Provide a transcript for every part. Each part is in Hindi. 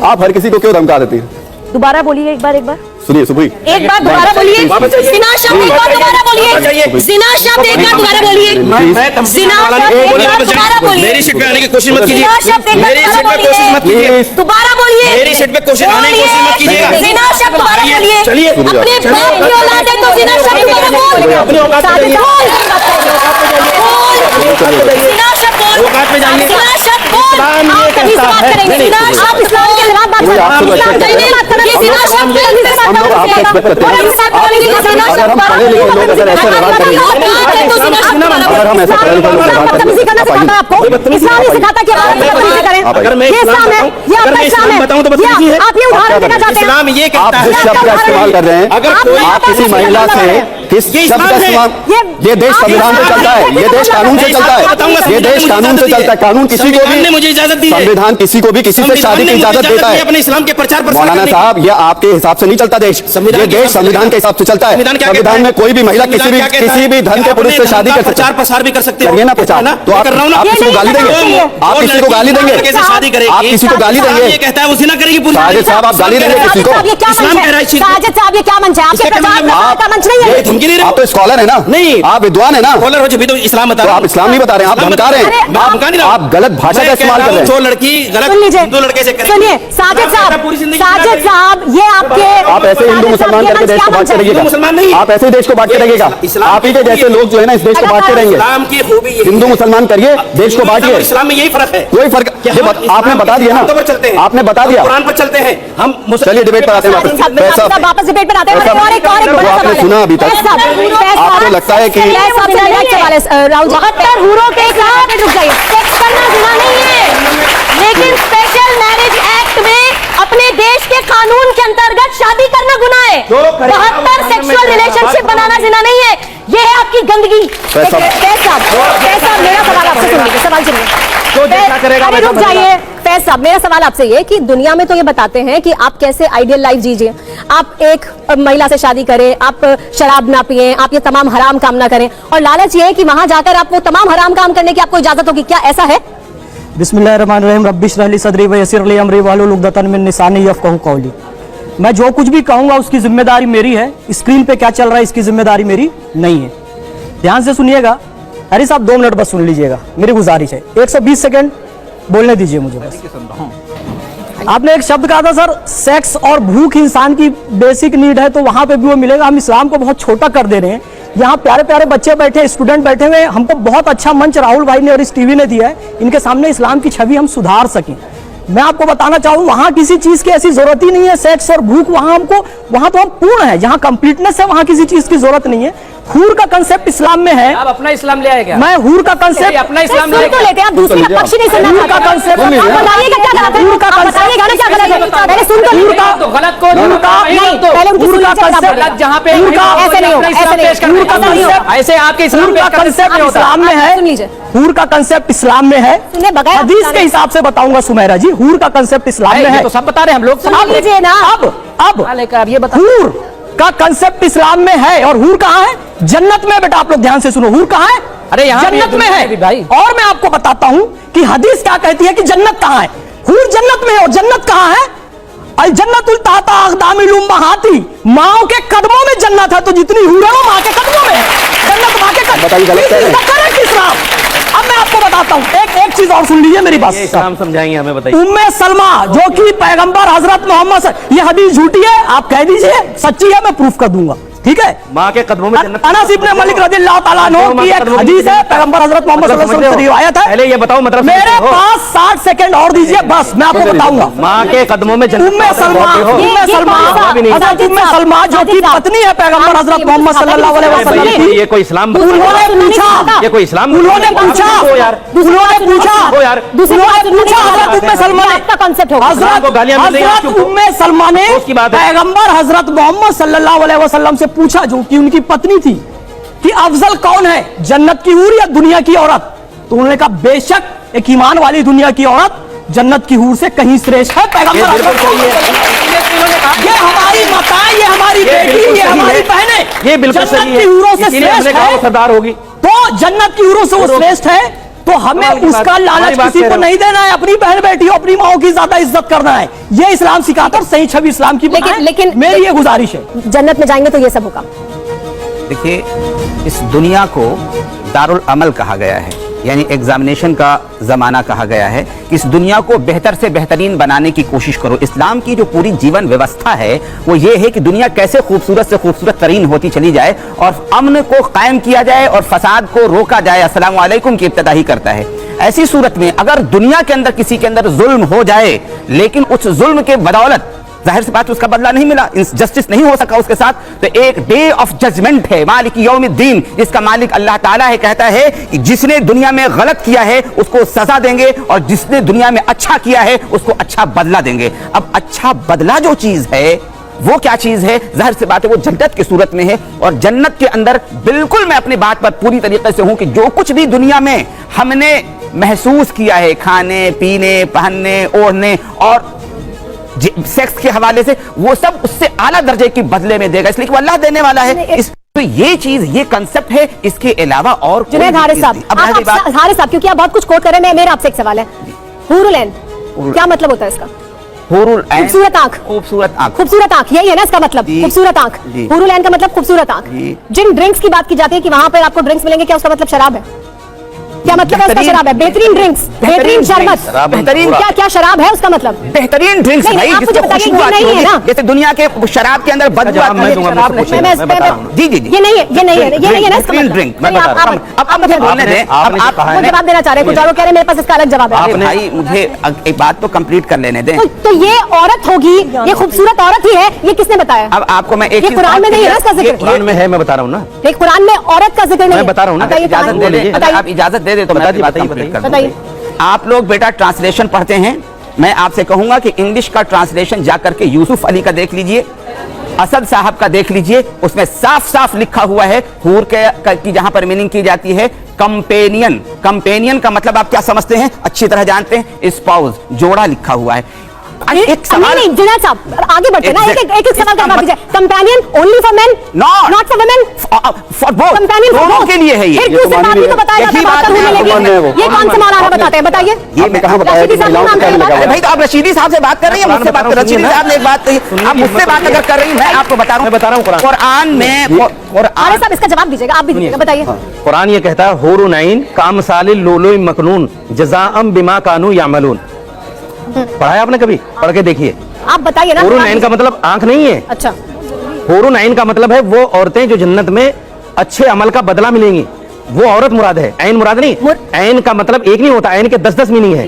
आप हर किसी को क्यों धमका देती हैं? दोबारा बोलिए एक बार सुनिए सुबह एक बार दोबारा बोलिए। जिना शब्द एक बार दोबारा बोलिए। जिना शब्द एक बार दोबारा बोलिए। जिना शब्द एक बार दोबारा बोलिए। मेरी सीट पे आने की कोशिश मत कीजिए। जिना शब्द एक बार मेरी सीट पे कोशिश मत कीजिए। दोबारा बोलिए। मेरी सीट पे कोशिश आने की कोशिश मत कीजिए। जिना शब्द दोबारा बोलिए। चलिए अपने बाप की औलाद है तो जिना शब्द दोबारा बोल। अपनी औकात पे जाइए। जिना शब्द बोल। औकात पे जाइए। जिना शब्द बोल। आप कभी से बात करेंगे। जिना आप इस्लाम के खिलाफ बात करें। इस्लाम नहीं बात करें। जिना शब्द बोल। हम लोग आपको एक्सपेक्ट करते हैं। अगर हम पढ़े लिखे लोग अगर ऐसे व्यवहार करेंगे, अगर हम ऐसा पढ़े लिखे लोग व्यवहार करेंगे, आपको इस्लाम नहीं सिखाता कि आप बदतमीजी करें। अगर मैं ये इस्लाम है, ये आपका इस्लाम है। बताऊं तो बदतमीजी है। आप ये उदाहरण देना चाहते हैं। इस्लाम ये आप कहता है जिस शब्द का इस्तेमाल कर रहे हैं, अगर कोई आप किसी महिला से किस शब्द का इस्तेमाल, ये देश संविधान से चलता है, ये देश कानून से चलता है, ये देश कानून से चलता है। कानून किसी को भी, मुझे इजाजत दी है। संविधान किसी को भी किसी से शादी की इजाजत देता है। अपने इस्लाम के प्रचार प्रसार मौलाना साहब, ये आपके हिसाब से नहीं चलता देश, ये देश संविधान के हिसाब से चलता है। संविधान में कोई भी महिला किसी भी धन के पुरुष से शादी कर सकती है। प्रचार प्रसार भी कर सकते हैं ना प्रचार, तो आप किसी को गाली देंगे? आप किसी को गाली देंगे? कैसे शादी करेंगे? आप किसी को गाली देंगे? ये कहता है वो जिना करेगी पूरी। साजिद साहब, आप गाली देंगे किसी को? इस्लाम कह रहा है इस चीज को। साजिद साहब, ये क्या मंच है? आपके प्रचार का मंच नहीं है। धमकी नहीं रहे। आप तो स्कॉलर है ना? नहीं, आप विद्वान है ना? स्कॉलर हो जब भी तो इस्लाम बता तो रहे आप इस्लाम नहीं बता रहे हैं, आप धमका रहे हैं, आप गलत भाषा का इस्तेमाल कर रहे हैं। जो लड़की गलत हिंदू लड़के से करेगी। सुनिए साजिद साहब, साजिद साहब, ये आपके आप ऐसे हिंदू मुसलमान करके देश को बांटते रहिएगा। मुसलमान नहीं, आप ऐसे देश को बांटते रहिएगा। आप ही के जैसे लोग जो है ना इस देश को बांटते रहेंगे। इस्लाम की खूबी ये हिंदू मुसलमान करिए, देश को बांटिए। इस्लाम में यही फर्क है। कोई फर्क आपने बता दिया ना, आपने बता दिया। कुरान पर चलते हैं हम। चलिए डिबेट पर आते हैं वापस। वापस डिबेट पर आते हैं। आपने सुना अभी तक? आपको लगता है कि राहुल 72 हूरों के साथ रुक जाइए, सेक्स करना गुनाह नहीं है, लेकिन स्पेशल मैरिज एक्ट में अपने देश के कानून के अंतर्गत शादी करना गुनाह है। 72 सेक्सुअल रिलेशनशिप बनाना जिना नहीं है। ये है आपकी गंदगी। फैज साहब, मेरा सवाल आपसे सुनिए, सवाल सुनिए। रुक जाइए फैज साहब, मेरा सवाल आपसे ये कि दुनिया में तो ये बताते हैं कि आप कैसे आइडियल लाइफ जीजिए, आप एक महिला से शादी करें, आप शराब ना पिए, आप ये तमाम हराम काम ना करें, और लालच ये है कि वहां जाकर आप वो तमाम हराम काम करने की आपको इजाजत होगी। क्या ऐसा है? बिस्मिल्लाहिर्रहमानिर्रहीम, रब्बी इश्रह ली सदरी व यस्सिर ली अमरी वहलुल उक़दतन मिन लिसानी यफ़क़हू क़ौली। मैं जो कुछ भी कहूंगा उसकी जिम्मेदारी मेरी है, स्क्रीन पे क्या चल रहा है इसकी जिम्मेदारी मेरी नहीं है। ध्यान से सुनिएगा। अरे साहब 2 मिनट बस सुन लीजिएगा, मेरी गुजारिश है। 120 सेकंड बोलने दीजिए मुझे बस। आपने एक शब्द कहा था सर, सेक्स और भूख इंसान की बेसिक नीड है, तो वहां पे भी वो मिलेगा। हम इस्लाम को बहुत छोटा कर दे रहे हैं। यहाँ प्यारे प्यारे बच्चे बैठे, स्टूडेंट बैठे हुए, हमको बहुत अच्छा मंच राहुल भाई ने और इस टीवी ने दिया है, इनके सामने इस्लाम की छवि हम सुधार सकें। मैं आपको बताना चाहूँ, वहां किसी चीज की ऐसी जरूरत ही नहीं है। सेक्स और भूख वहां तो हम पूर्ण है, जहां कंप्लीटनेस है वहां किसी चीज की जरूरत नहीं है। हूर का कंसेप्ट इस्लाम में है। आप अपना इस्लाम ले आए क्या? मैं हूर का कंसेप्ट अपना इस्लाम ले तो लेते हैं, आप दूसरी पक्ष नहीं सुनना। हूर का कंसेप्ट बताइएगा क्या गलत है? हूर का बताइएगा ना क्या गलत है? पहले सुन तो हूर का तो गलत को नहीं, पहले उनकी हूर का कंसेप्ट कंसेप्ट जहाँ पे ऐसे नहीं हो, ऐसे नहीं हो, ऐसे आपके हूर का कंसेप्ट इस्लाम में है। हूर का कंसेप्ट इस्लाम में है। हदीस के हिसाब से बताऊंगा सुमेरा जी, हूर का कंसेप्ट इस्लाम में है। तो सब बता रहे हैं हम लोग, सुन लीजिए ना। अब ये बता, हूर का कंसेप्ट इस्लाम में है। और हूर कहाँ है? जन्नत में। बेटा आप लोग ध्यान से सुनो, हूर कहाँ है? अरे यहाँ जन्नत में है भाई। और मैं आपको बताता हूं कि हदीस क्या कहती है कि जन्नत कहाँ है। हूर जन्नत में है और जन्नत कहाँ है? अल जन्नतुल ताता अक़दामिल उम्महाती, माओ के कदमों में जन्नत है। तो जितनी हूर है वो माँ के कदमों में है। जन्नत माँ के कदमों में। करेक्ट इस्लाम। अब मैं आपको बताता हूं, एक चीज और सुन लीजिए मेरी बात। इस्लाम समझाएंगे हमें, बताइए। उम्मे सलमा जो कि पैगंबर हजरत मोहम्मद, ये हदीस झूठी है आप कह दीजिए, सच्ची है मैं प्रूफ कर दूंगा, ठीक है? माँ के कदमों में जन्नत। अनस इब्न मालिक रज़ियल्लाहु ताला अन्हु की एक हदीस है, पैगंबर हजरत मोहम्मद सल्लल्लाहु अलैहि वसल्लम से रिवायत है। पहले ये बताओ मतलब मेरे पास 60 सेकंड और दीजिए बस, मैं आपको बताऊंगा। माँ के कदमों में जन्नत। उम्मे सलमा हजरत उम्मे सलमा जो कि पत्नी है पैगंबर हजरत मोहम्मद सल्लल्लाहु अलैहि वसल्लम की। ये कोई इस्लाम? उन्होंने पूछा, ये कोई इस्लाम? उन्होंने पूछा यार, उन्होंने पूछा हजरत उम्मे सलमा ने, हजरत उम्मे सलमा ने पैगंबर हजरत मोहम्मद सल्लल्लाहु अलैहि वसल्लम से पूछा, जो कि उनकी पत्नी थी, कि अफजल कौन है, जन्नत की हूर या दुनिया की औरत? तो उन्होंने कहा बेशक एक ईमान वाली दुनिया की औरत जन्नत की हूर से कहीं श्रेष्ठ है। पैगंबर ये हमारी माताएं, ये हमारी बेटी, ये हमारी बहनें, ये बिल्कुल जन्नत की हूरों से श्रेष्ठ है। सरदार होगी तो जन्नत की हूरों से वो श्रेष्ठ है। तो हमें उसका लालच किसी को नहीं देना है। अपनी बहन बेटी अपनी माओ की ज्यादा इज्जत करना है, ये इस्लाम सिखाता है। सही छवि इस्लाम की बनाएं। लेकिन मेरी ये गुजारिश है, जन्नत में जाएंगे तो ये सब होगा। देखिए, इस दुनिया को दारुल अमल कहा गया है, यानी एग्जामिनेशन का ज़माना कहा गया है। इस दुनिया को बेहतर से बेहतरीन बनाने की कोशिश करो। इस्लाम की जो पूरी जीवन व्यवस्था है वो ये है कि दुनिया कैसे खूबसूरत से खूबसूरत तरीन होती चली जाए और अमन को कायम किया जाए और फसाद को रोका जाए। अस्सलाम वालेकुम की इब्तिदा ही करता है। ऐसी सूरत में अगर दुनिया के अंदर किसी के अंदर जुल्म हो जाए, लेकिन उस जुल्म के बदौलत जाहिर सी बात उसका बदला नहीं मिला, जस्टिस नहीं हो सका उसके साथ, तो एक डे ऑफ जजमेंट है, मालिक यौमिद्दीन, जिसका मालिक अल्लाह ताला है। कहता है कि जिसने दुनिया में गलत किया है उसको सजा देंगे और जिसने दुनिया में अच्छा किया है उसको अच्छा बदला देंगे। अब अच्छा बदला जो चीज है वो क्या चीज है? जाहिर सी बात है वो जन्नत की सूरत में है। और जन्नत के अंदर बिल्कुल मैं अपनी बात पर पूरी तरीके से हूं कि जो कुछ भी दुनिया में हमने महसूस किया है, खाने पीने पहनने ओढ़ने और सेक्स के हवाले से, वो सब उससे आला दर्जे की बदले में देगा, इसलिए कि वो अल्लाह देने वाला है। तो ये चीज, ये कंसेप्ट है। इसके अलावा और जुनैद हारिस साहब, हारिस साहब, क्योंकि आप बहुत कुछ कोट कर रहे हैं, मेरा आपसे एक सवाल है। हुरुल ऐन क्या मतलब होता है इसका? हुरुल ऐन, खूबसूरत आंख। खूबसूरत आंख, खूबसूरत आंख, यही है ना इसका मतलब? खूबसूरत आंख। हुरुल ऐन का मतलब खूबसूरत आंख। जिन ड्रिंक्स की बात की जाती है कि वहां पर आपको ड्रिंक्स मिलेंगे, क्या उसका मतलब शराब है? क्या मतलब है उसका? शराब है, बेहतरीन ड्रिंक्स, बेहतरीन शरबत, बेहतरीन। क्या क्या शराब है उसका मतलब? बेहतरीन ड्रिंक्स भाई, आप मुझे बताइए, ये नहीं है ना? जैसे दुनिया के शराब के अंदर बदबू आती है, जी जी जी, ये नहीं है, ये नहीं है, ये नहीं है ना इसका मतलब? ड्रिंक। मैं बता रहा हूं, अब मुझे बोलने दें, अब आप जवाब देना चाह रहे हैं कुछ और, वो कह रहे हैं मेरे पास इसका अलग जवाब है। भाई मुझे एक बात तो कंप्लीट कर लेने दें। तो ये औरत होगी, ये खूबसूरत औरत ही है, ये किसने बताया? अब आपको मैं एक ये कुरान में नहीं है ना इसका जिक्र? कुरान में है, मैं बता रहा हूँ ना, एक कुरान में औरत का जिक्र नहीं है। मैं बता रहा हूँ ना, बताइए, इजाजत दे दे, अगर आप इजाजत दे दे तो मैं बात कंप्लीट कर दूं। बताइए। आप लोग बेटा ट्रांसलेशन पढ़ते हैं, मैं आपसे कहूंगा कि इंग्लिश का ट्रांसलेशन जाकर के यूसुफ अली का देख लीजिए, असद साहब का देख लीजिए, उसमें साफ साफ लिखा हुआ है हूर की जहां पर मीनिंग की जाती है कंपेनियन। कंपेनियन का मतलब आप क्या समझते हैं? अच्छी तरह जानते हैं, स्पाउस, जोड़ा लिखा हुआ है। एक सवाल, नहीं जुनैद साहब आगे बढ़ते ना, एक सवाल का जवाब दीजिए। Companion only for main, not for women? For both, companion दोनों के लिए है ये। फिर दूसरी बात भी तो बताया जाता है, बात करने लगी। ये कौन से मौलाना बताते हैं? बताइए। ये मैं कहां बताया कि महिलाओं को क्या लगा हुआ है? भाई तो आप रशीदी साहब से बात कर रही हैं, मुझसे बात कर रशीदी साहब ने एक बात कही, आप मुझसे बात अगर कर रही हैं, मैं आपको बता रहा हूँ कुरान में। हारिस साहब इसका जवाब दीजिएगा, आप भी दीजिएगा, बताइए। कुरान ये कहता है हुरुन ऐन कामसालिल लुलुई मकनून जज़ाअम बिमा कानू यामलून। पढ़ा है आपने कभी? पढ़ के देखिए। आप बताइए ना। हुरुन ऐन का मतलब आंख नहीं है। अच्छा, हुरुन ऐन का मतलब है वो औरतें जो जन्नत में अच्छे अमल का बदला मिलेंगी, वो औरत मुराद है, ऐन मुराद नहीं। ऐन का मतलब एक नहीं होता, ऐन के 10-10 मीनिंग है,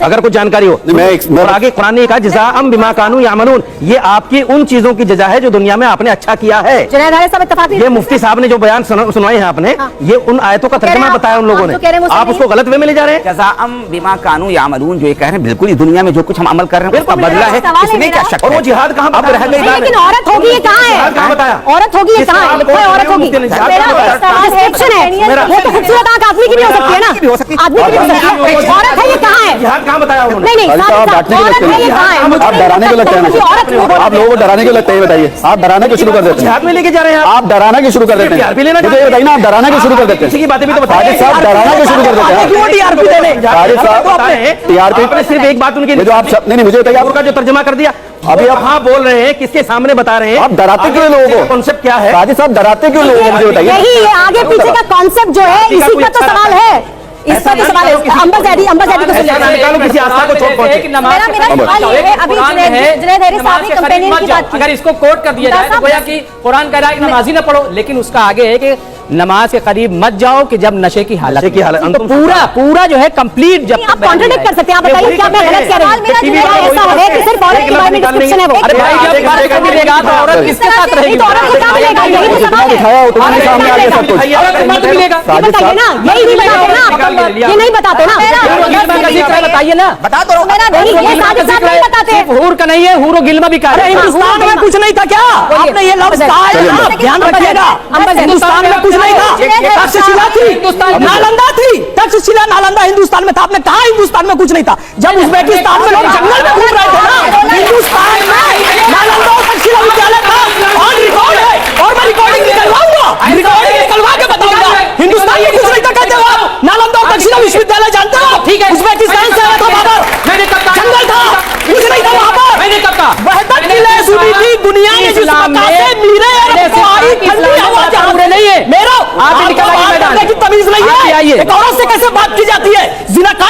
अगर कुछ जानकारी हो। और आगे कुरान ने कहा जज़ाअम बिमा कानू यामलून, ये आपकी उन चीजों की जजा है जो दुनिया में आपने अच्छा किया है। जुनैद हारिस साहब इत्तेफाक नहीं? ये मुफ्ती साहब ने जो बयान सुनाए हैं आपने, ये उन आयतों का तर्जुमा बताया उन लोगों ने, आप उसको गलत वे में ले जा रहे हैं। जज़ाअम बिमा कानू यामलून जो ये कह रहे हैं, बिल्कुल दुनिया में जो कुछ हम अमल कर रहे हैं उसका बदला है, इसमें क्या शक? और वो जिहाद कहाँ अब रह गई बात, लेकिन औरत होगी ये कहाँ है? कहाँ बताया? औरत होगी ये कहाँ है? लिखा है औरत होगी। डिस्क्रिप्शन है, वो तो खूबसूरत आंख आदमी की भी हो सकती है ना, आदमी की भी हो सकती है। औरत है ये कहाँ है? जिहाद कहाँ बताया उन्होंने? नहीं नहीं, औरत है ये कहाँ है? आप डराने को लगते हैं, आप लोगों को डराने को लगता है, बताइए। आप डराने को शुरू कर देते हैं, जिहाद में लेके जा रहे हैं आप डराने को शुरू कर देते हैं। मुझे बताइए ना, आप डराने को शुरू कर देते हैं। किसी की बातें भी तो बताइए। हारिस साहब डराने को शुरू कर देते हैं। क्यों टीआरपी देने? हारिस साहब टीआरपी आपने सिर्फ एक बात उनकी जो आप नहीं, मुझे बताइए का जो तर्जुमा कर दिया, अभी आप हाँ बोल रहे हैं, किसके सामने बता रहे हैं? आप डराते क्यों लोगों को? कॉन्सेप्ट क्या है? हारिस साहब डराते क्यों लोगों को, मुझे बताइए। यही आगे पीछे का कॉन्सेप्ट जो है, इसी का तो सवाल है, इसका तो सवाल है। अंबर जैदी को सुन निकालो किसी आस्था को छोड़ पहुंचे। मेरा सवाल ये है, अभी जुनैद हारिस साहब ने कंपेनियन की बात की। अगर इसको कोट कर दिया जाए तो गोया कि कुरान कह रहा है कि नमाज ही ना पढ़ो, लेकिन उसका आगे है कि नमाज के करीब मत जाओ कि जब नशे की हालत तो पूरा जो है कंप्लीट। जब आप कॉन्ट्रडिक्ट कर सकते हैं, आप बताइए क्या मैं गलत कह रही हूं? मेरा जवाब ऐसा है कि सिर्फ औरत के बारे में डिस्क्रिप्शन है वो। अरे भाई जब फर्क कर देगा तो औरत किसके साथ रहेगी? तो औरत को क्या मिलेगा? यही तो सवाल है। दिखाया हो तुम्हारे सामने आगे सब कुछ। मिलेगा, ये बताइए ना, यही नहीं बताते ना, ये नहीं बताते ना, बताइए ना, बता दो। ये साजिश साहब नहीं बताते। हूर का नहीं है, हूरो गिल्मा भी कहा है। हिंदुस्तान में कुछ नहीं था क्या? आपने ये लफ्ज कहा है ना, ध्यान रखिएगा। हिंदुस्तान में कुछ नहीं था, तक्षशिला थी, नालंदा थी, तक्षशिला नालंदा हिंदुस्तान में था। आपने कहा हिंदुस्तान में कुछ नहीं था, जब उज़्बेकिस्तान में लोग जंगल में घूम रहे थे ना, हिंदुस्तान में नालंदा और तक्षशिला विद्यालय था, ऑन रिकॉर्ड है, और मैं रिकॉर्डिंग निकलवाऊंगा, रिकॉर्डिंग निकलवा के बताऊंगा। हिंदुस्तान में कुछ नहीं था कहते हो आप, नालंदा और तक्षशिला विश्वविद्यालय दुनिया ने जिस इस्लाम मकाम में से मीरे और पहले से बुखारी कहा कि ठंडी इस्लाम में हवा बात जहाँ पूरे से- नहीं है। मेरा आप भी निकल आइए बात मैदान। करने की तमीज नहीं आप भी है, आइए। एक औरत से कैसे बात की जाती है, जिनाकार